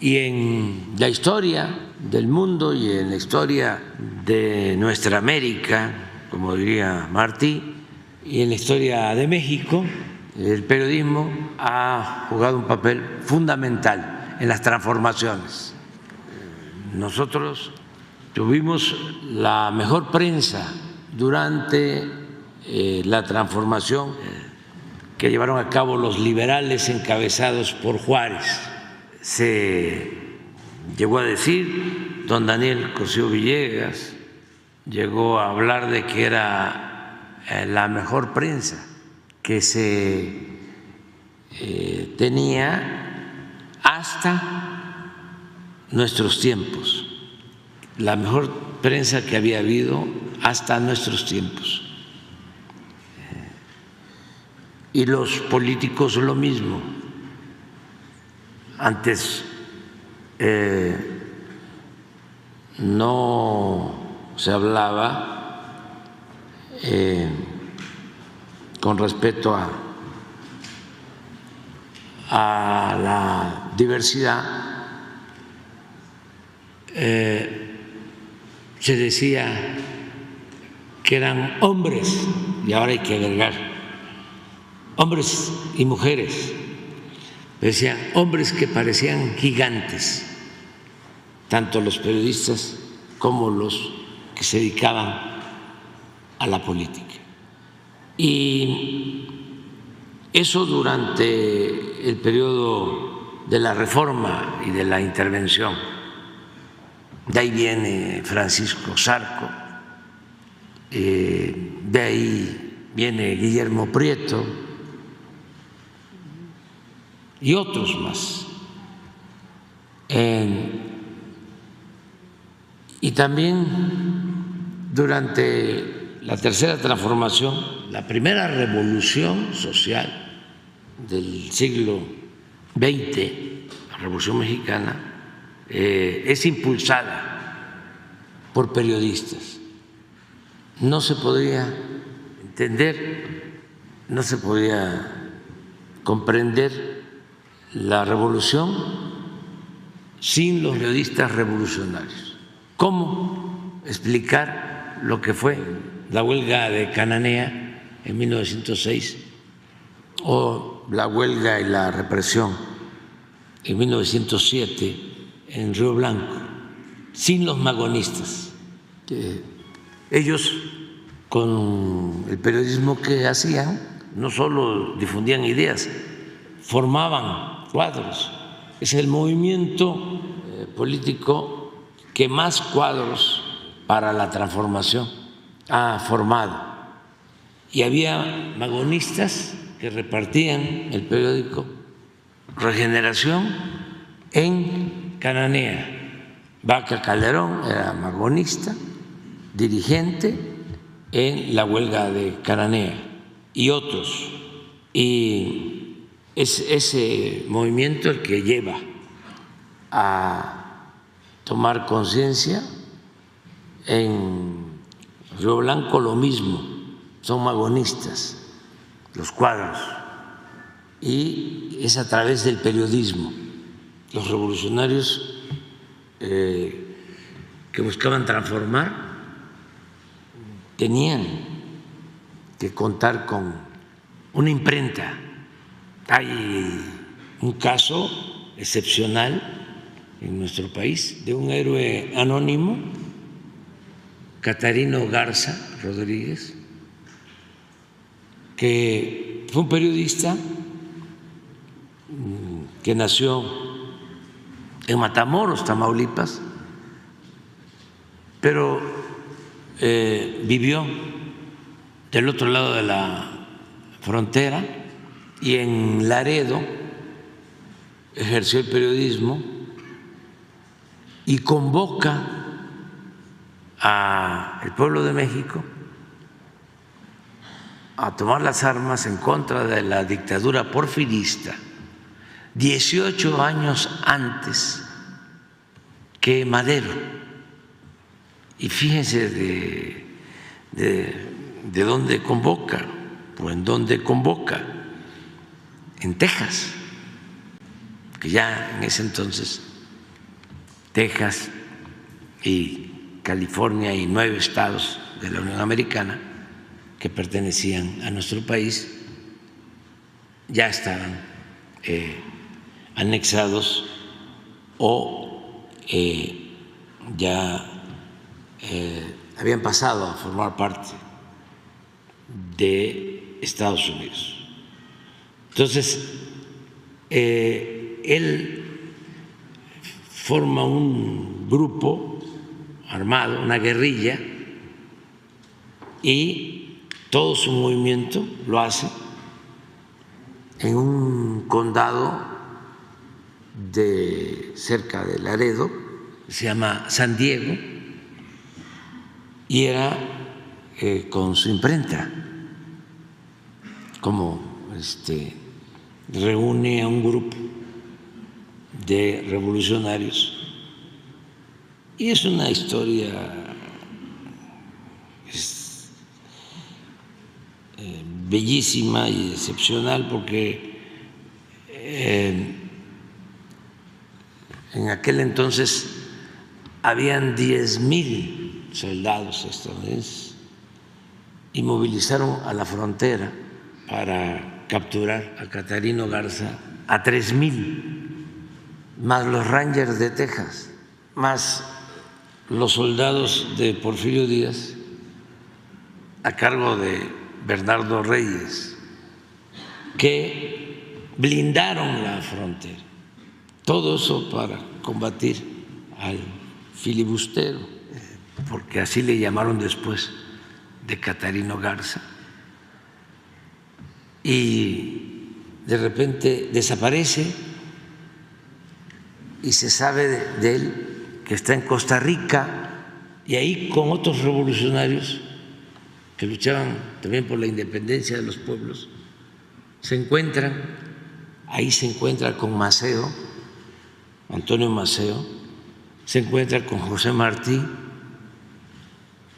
y en la historia del mundo y en la historia de nuestra América, como diría Martí, y en la historia de México, el periodismo ha jugado un papel fundamental en las transformaciones. Nosotros tuvimos la mejor prensa durante la transformación que llevaron a cabo los liberales encabezados por Juárez. Se llegó a decir, don Daniel Cosío Villegas llegó a hablar de que era la mejor prensa que se tenía hasta nuestros tiempos, la mejor prensa que había habido hasta nuestros tiempos. Y los políticos lo mismo. Antes no se hablaba con respeto a la diversidad, se decía que eran hombres, y ahora hay que agregar hombres y mujeres, decían hombres que parecían gigantes, tanto los periodistas como los que se dedicaban a la política. Y eso durante el periodo de la Reforma y de la Intervención. De ahí viene Francisco Zarco, de ahí viene Guillermo Prieto y otros más. Y también durante la tercera transformación, la primera revolución social del siglo XX, la Revolución Mexicana, es impulsada por periodistas. No se podía entender, no se podía comprender la revolución sin los periodistas revolucionarios. ¿Cómo explicar lo que fue la huelga de Cananea en 1906 o la huelga y la represión en 1907 en Río Blanco sin los magonistas? Ellos, con el periodismo que hacían, no solo difundían ideas, formaban cuadros. Es el movimiento político que más cuadros para la transformación ha formado. Y había magonistas que repartían el periódico Regeneración en Cananea. Vaca Calderón era magonista, dirigente en la huelga de Cananea, y otros. Y es ese movimiento el que lleva a tomar conciencia. En Río Blanco lo mismo, son magonistas los cuadros, y es a través del periodismo. Los revolucionarios que buscaban transformar tenían que contar con una imprenta. Hay un caso excepcional en nuestro país de un héroe anónimo, Catarino Garza Rodríguez, que fue un periodista que nació en Matamoros, Tamaulipas, pero vivió del otro lado de la frontera y en Laredo ejerció el periodismo y convoca al pueblo de México a tomar las armas en contra de la dictadura porfirista 18 años antes que Madero. Y fíjense de dónde convoca, o en dónde convoca, en Texas, que ya en ese entonces Texas y California y 9 estados de la Unión Americana que pertenecían a nuestro país ya estaban anexados o ya habían pasado a formar parte de Estados Unidos. Entonces, él forma un grupo armado, una guerrilla, y todo su movimiento lo hace en un condado de cerca de Laredo, se llama San Diego, y era con su imprenta, como reúne a un grupo de revolucionarios, y es una historia bellísima y excepcional, porque en aquel entonces habían 10,000 soldados estadounidenses y movilizaron a la frontera para capturar a Catarino Garza a 3,000, más los Rangers de Texas, más los soldados de Porfirio Díaz a cargo de Bernardo Reyes, que blindaron la frontera. Todo eso para combatir al filibustero, porque así le llamaron después, de Catarino Garza. Y de repente desaparece y se sabe de él que está en Costa Rica, y ahí con otros revolucionarios que luchaban también por la independencia de los pueblos, se encuentran, ahí se encuentra con Maceo, Antonio Maceo, se encuentra con José Martí,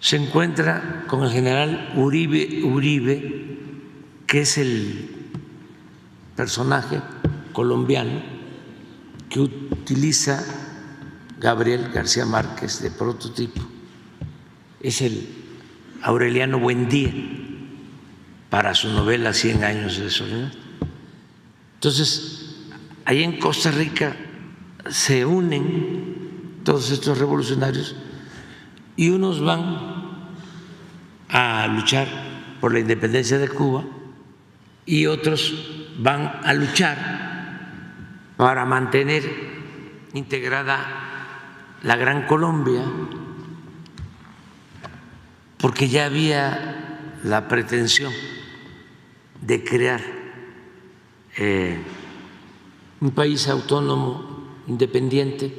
se encuentra con el general Uribe, que es el personaje colombiano que utiliza Gabriel García Márquez de prototipo, es el Aureliano Buendía para su novela 100 años de soledad. Entonces, ahí en Costa Rica se unen todos estos revolucionarios y unos van a luchar por la independencia de Cuba y otros van a luchar para mantener integrada la Gran Colombia, porque ya había la pretensión de crear un país autónomo independiente,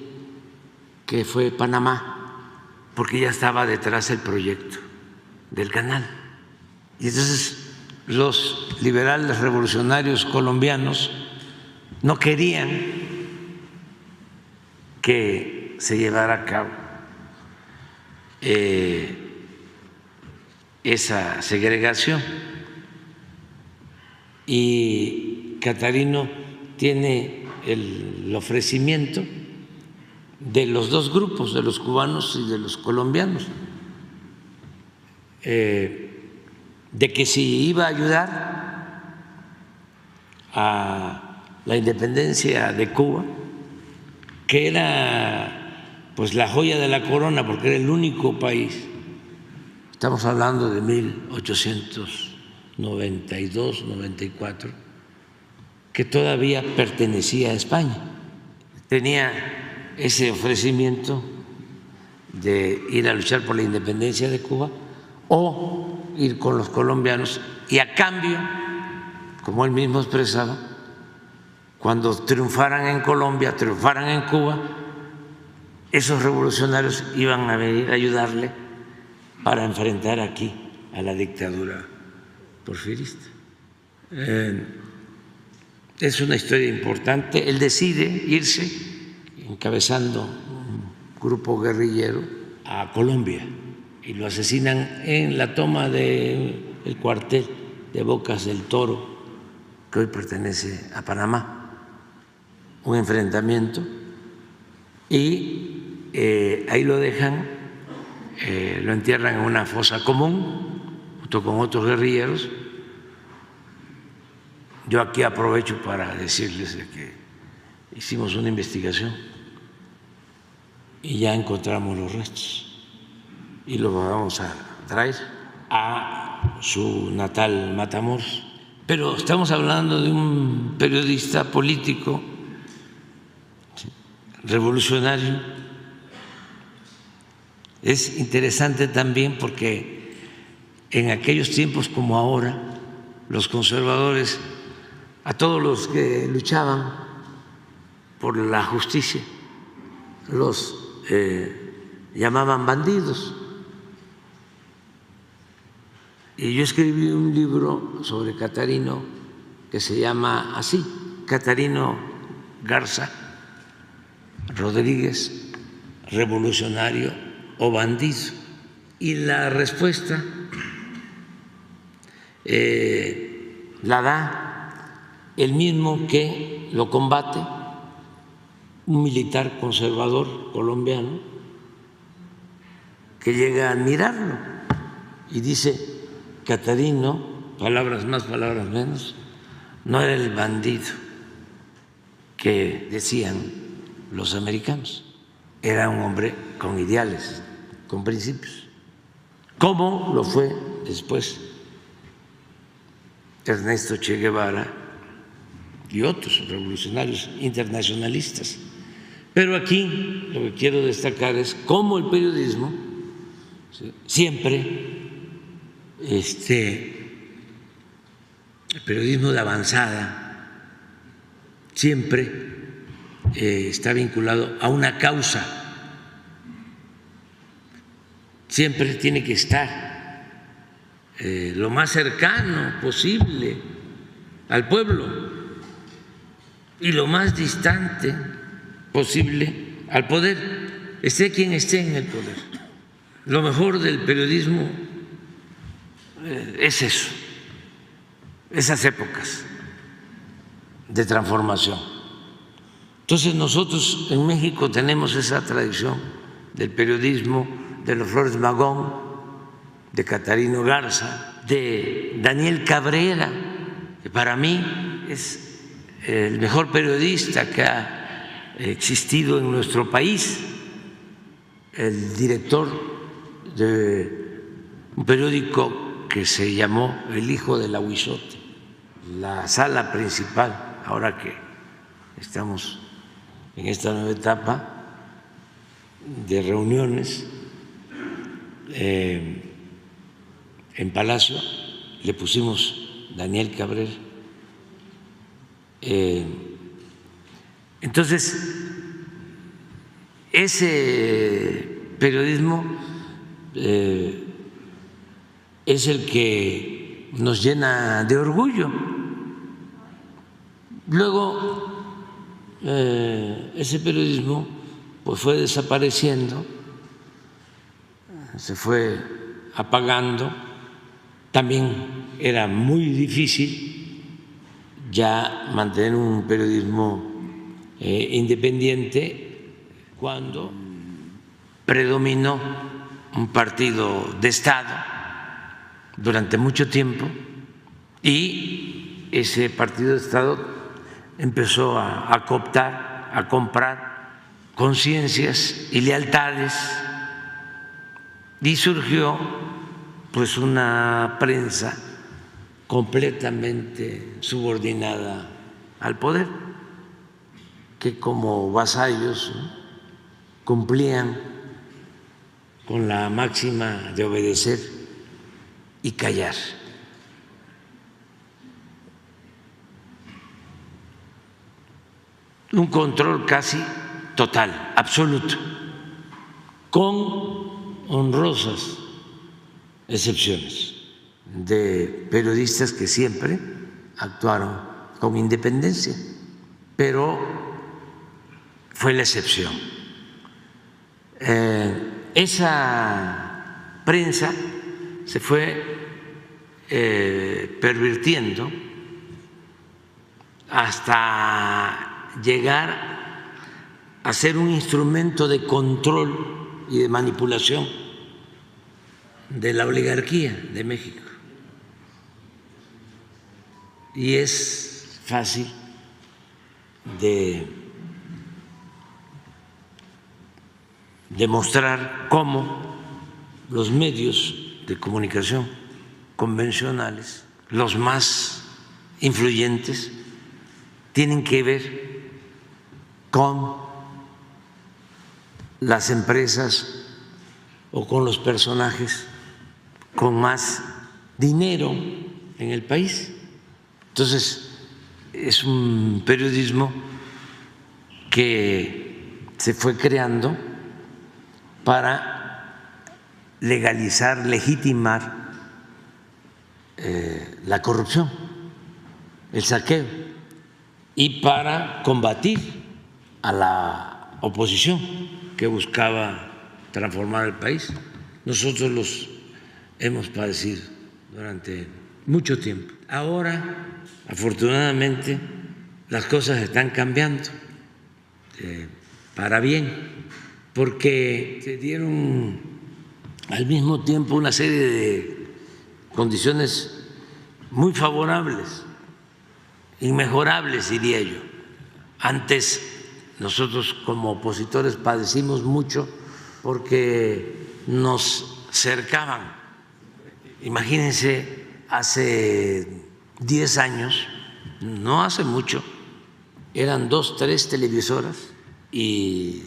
que fue Panamá, porque ya estaba detrás el proyecto del canal. Y entonces los liberales revolucionarios colombianos no querían que se llevara a cabo esa segregación, y Catarino tiene el ofrecimiento de los dos grupos, de los cubanos y de los colombianos, de que si iba a ayudar a la independencia de Cuba, que era pues la joya de la corona, porque era el único país, estamos hablando de 1892, 94, que todavía pertenecía a España. Tenía ese ofrecimiento de ir a luchar por la independencia de Cuba o ir con los colombianos, y a cambio, como él mismo expresaba, cuando triunfaran en Colombia, triunfaran en Cuba, esos revolucionarios iban a venir a ayudarle para enfrentar aquí a la dictadura porfirista. Es una historia importante. Él decide irse encabezando un grupo guerrillero a Colombia y lo asesinan en la toma del cuartel de Bocas del Toro, que hoy pertenece a Panamá, un enfrentamiento, y ahí lo dejan, lo entierran en una fosa común junto con otros guerrilleros. Yo aquí aprovecho para decirles que hicimos una investigación y ya encontramos los restos y los vamos a traer a su natal Matamoros. Pero estamos hablando de un periodista político revolucionario. Es interesante también porque en aquellos tiempos como ahora, los conservadores, a todos los que luchaban por la justicia, los llamaban bandidos. Y yo escribí un libro sobre Catarino que se llama así, Catarino Garza Rodríguez, revolucionario o bandido. Y la respuesta la da el mismo que lo combate, un militar conservador colombiano que llega a admirarlo y dice: Catarino, palabras más, palabras menos, no era el bandido que decían los americanos, era un hombre con ideales, con principios, como lo fue después Ernesto Che Guevara y otros revolucionarios internacionalistas. Pero aquí lo que quiero destacar es cómo el periodismo siempre, el periodismo de avanzada, siempre está vinculado a una causa, siempre tiene que estar lo más cercano posible al pueblo y lo más distante posible al poder, esté quien esté en el poder. Lo mejor del periodismo es eso, esas épocas de transformación. Entonces nosotros en México tenemos esa tradición del periodismo de los Flores Magón, de Catarino Garza, de Daniel Cabrera, que para mí es el mejor periodista que ha existido en nuestro país, el director de un periódico que se llamó El Hijo del Ahuizote, la sala principal, ahora que estamos en esta nueva etapa de reuniones en Palacio, le pusimos Daniel Cabrera. Entonces, ese periodismo es el que nos llena de orgullo. Luego, ese periodismo pues fue desapareciendo, se fue apagando. También era muy difícil ya mantener un periodismo independiente cuando predominó un partido de Estado durante mucho tiempo y ese partido de Estado empezó a cooptar, a comprar conciencias y lealtades y surgió pues una prensa completamente subordinada al poder, que como vasallos cumplían con la máxima de obedecer y callar. Un control casi total, absoluto, con honrosas excepciones de periodistas que siempre actuaron con independencia, pero fue la excepción. Esa prensa se fue pervirtiendo hasta llegar a ser un instrumento de control y de manipulación de la oligarquía de México. Y es fácil de demostrar cómo los medios de comunicación convencionales, los más influyentes, tienen que ver con las empresas o con los personajes con más dinero en el país. Entonces, es un periodismo que se fue creando para legalizar, legitimar la corrupción, el saqueo, y para combatir a la oposición que buscaba transformar el país. Nosotros los hemos padecido durante mucho tiempo. Ahora, afortunadamente, las cosas están cambiando para bien, porque se dieron al mismo tiempo una serie de condiciones muy favorables, inmejorables, diría yo. Antes nosotros como opositores padecimos mucho porque nos cercaban. Imagínense, hace 10 años, no hace mucho, eran 2, 3 televisoras y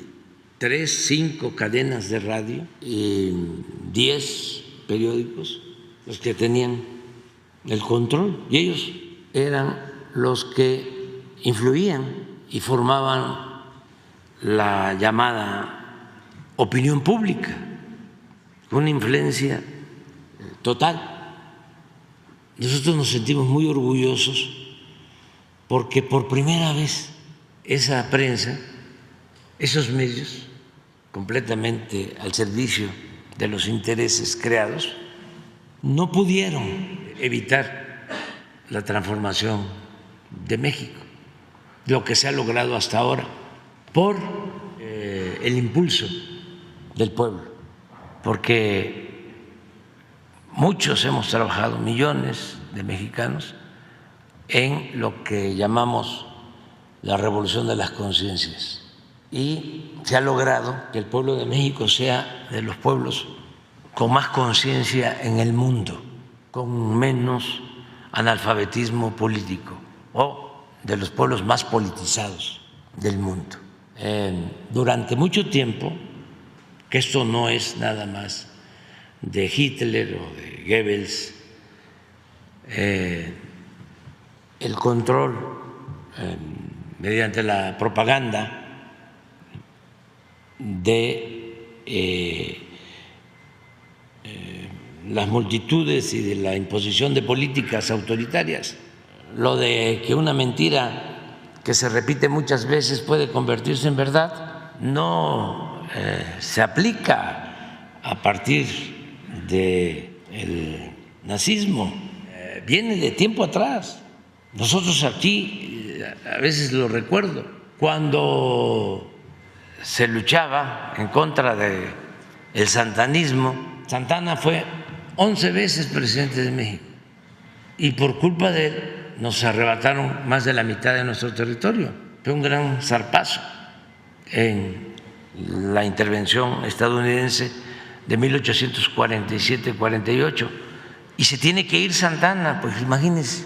3, 5 cadenas de radio y 10 periódicos los que tenían el control, y ellos eran los que influían y formaban la llamada opinión pública, una influencia total. Nosotros nos sentimos muy orgullosos porque por primera vez esa prensa, esos medios completamente al servicio de los intereses creados, no pudieron evitar la transformación de México, lo que se ha logrado hasta ahora por el impulso del pueblo, porque muchos hemos trabajado, millones de mexicanos, en lo que llamamos la revolución de las conciencias, y se ha logrado que el pueblo de México sea de los pueblos con más conciencia en el mundo, con menos analfabetismo político, o de los pueblos más politizados del mundo. Durante mucho tiempo, que esto no es nada más de Hitler o de Goebbels, el control mediante la propaganda de las multitudes y de la imposición de políticas autoritarias. Lo de que una mentira que se repite muchas veces puede convertirse en verdad no se aplica a partir del nazismo, viene de tiempo atrás. Nosotros aquí, a veces lo recuerdo, cuando se luchaba en contra del santanismo, Santana fue 11 veces presidente de México y por culpa de él nos arrebataron más de la mitad de nuestro territorio. Fue un gran zarpazo en la intervención estadounidense de 1847-48, y se tiene que ir Santana, pues imagínense,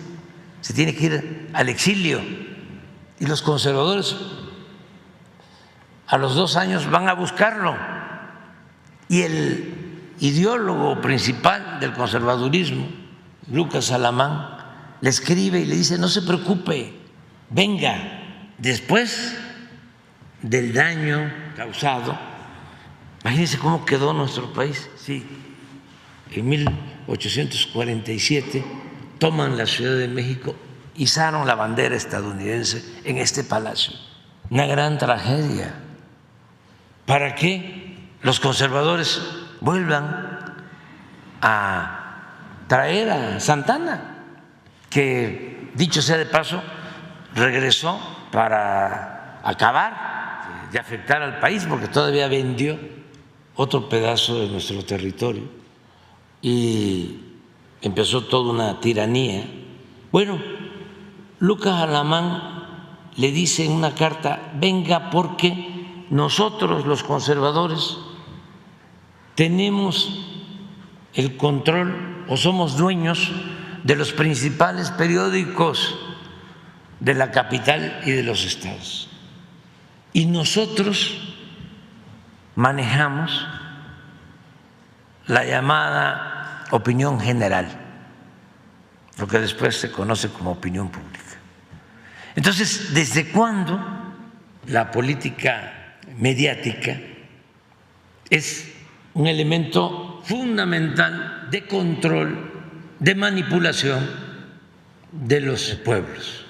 se tiene que ir al exilio, y los conservadores a los 2 años van a buscarlo, y el ideólogo principal del conservadurismo, Lucas Alamán, le escribe y le dice: no se preocupe, venga. Después del daño causado, imagínense cómo quedó nuestro país. Sí, en 1847 toman la Ciudad de México, izaron la bandera estadounidense en este palacio. Una gran tragedia. ¿Para qué los conservadores vuelvan a traer a Santana, que, dicho sea de paso, regresó para acabar de afectar al país porque todavía vendió otro pedazo de nuestro territorio y empezó toda una tiranía. Bueno, Lucas Alamán le dice en una carta: venga porque nosotros los conservadores tenemos el control o somos dueños de los principales periódicos de la capital y de los estados. Y nosotros manejamos la llamada opinión general, lo que después se conoce como opinión pública. Entonces, ¿desde cuándo la política mediática es un elemento fundamental de control, de manipulación de los pueblos?